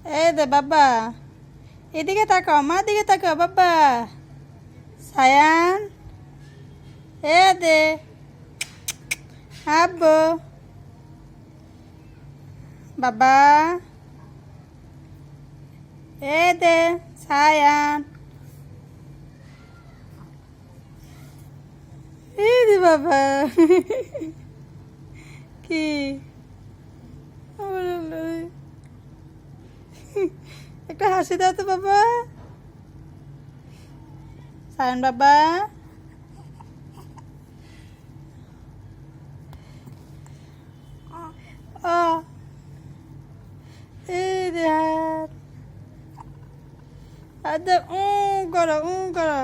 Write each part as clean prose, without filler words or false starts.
এই দে বাবা, এদিকে তাকাও, মা দিকে তাকাও বাবা। সায়ান, এ দে আব্বু, বাবা, এ দে সায়ান, এই দে বাবা। কি একটা হাসি দাও তো বাবা। সায়ন বাবা, ও এই রে হাত, আদা করো করো।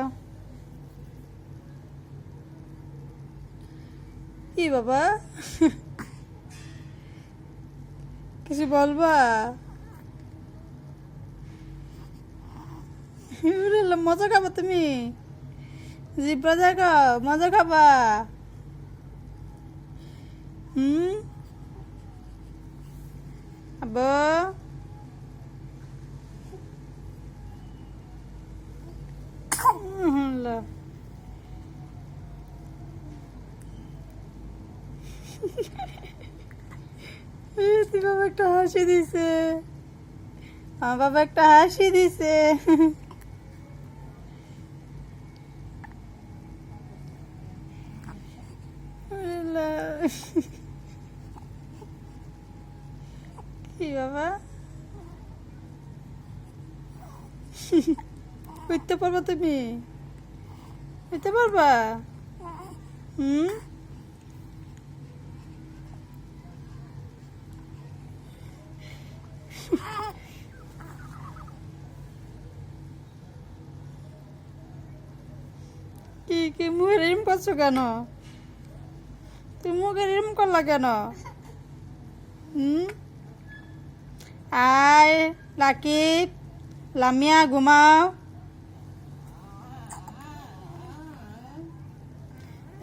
কি বাবা, কিছু বলবা? মজা খাবা তুমি? জিব্রা দেখাও, মজা খাবা? হুম আব্বু, আল্লাহ। বাবা একটা হাসি দিছে, আমার বাবা একটা হাসি দিছে। কি বাবা, উঠতে পারবা তুমি? উঠতে পারবা? হুম কি কি মুখে রিম করছো কেন? তুমি মুখে রিম করলা কেন? হুম আয় রাকিব, লামিয়া ঘুমাও।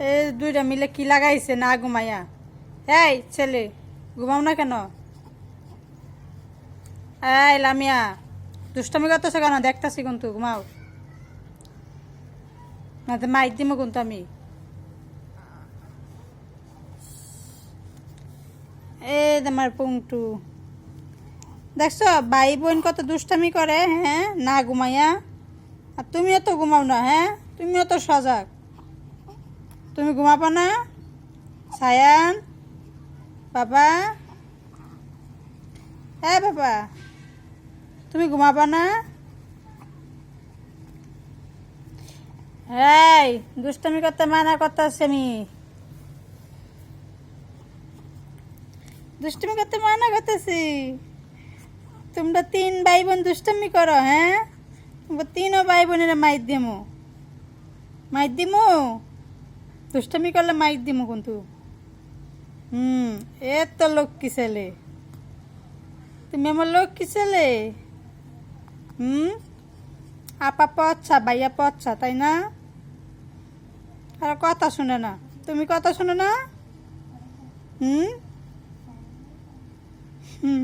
এই দুইটা মিলে কি লাগাইছে না ঘুমাইয়া? এই ছেলে, ঘুমাও না কেন? এই লামিয়া, দুষ্টামি করতেছো কেন? দেখতেছি কিন্তু, ঘুমাও না তো মাইর দিমো কিন্তু আমি। এই তোমার পুংটু, দেখছো ভাই বোন কত দুষ্টামি করে, হ্যাঁ না ঘুমাইয়া। আর তুমিও তো ঘুমাও না, হ্যাঁ তুমিও তো সজাগ, তুমি ঘুমাবো না? সায়ান বাবা, হ্যাঁ বাবা, তুমি ঘুমাবো না? এই দুষ্টামি করতে মানা করতেছি আমি, দুষ্টামি করতে মানা করতেছি। তোমরা তিন ভাই বোন দুষ্টামি করো, হ্যাঁ তোমরা তিনও ভাই বোনের মাইর দিমো, মাইর দিমো, দুষ্টামি করলে মাইর দিমো কিন্তু। এ তো লক্ষ্মী ছেলে, তুমি আমার লক্ষ্মী ছেলে। আপা পচ্ছা ভাইয়া পচ্ছা, তাই না? আর কথা শুনে না, তুমি কথা শুনে না। হুম হুম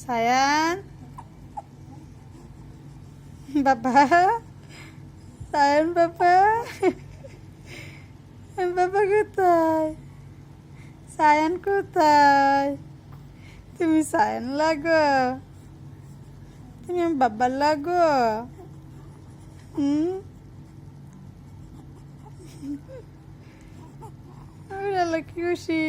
সায়ান বাবা, সায়ন বাবা, বাবা কোথায়? সায়ন কোথায়? তুমি সায়ন লাগো, তুমি আমার বাবার লাগো। কি খুশি।